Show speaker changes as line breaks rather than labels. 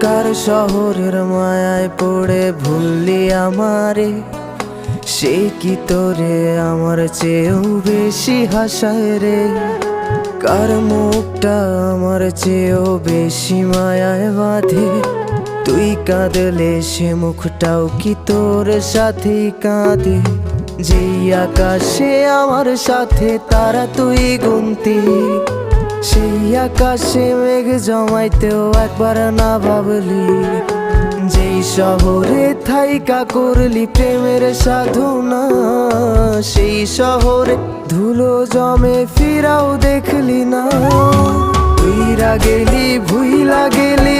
কার শহরের মায়ায় পড়ে ভুললি আমারে, সে কি তোরে আমার চেয়েও বেশি হাসায় রে। কার মুখটা আমার চেয়েও বেশি মায়ায় বাঁধে, তুই কাঁদলে সে মুখটাও কি তোর সাথেই কাঁদে। যেই আকাশে আমার সাথে তারা তুই গুনতি, সেই আকাশে মেঘ জমাইতেও একবার না ভাবলি। যেই শহরে থাইকা করলি প্রেমের সাধনা, সেই শহরে ধুলো জমে ফিরাও দেখলি না। ভুইলা গেলি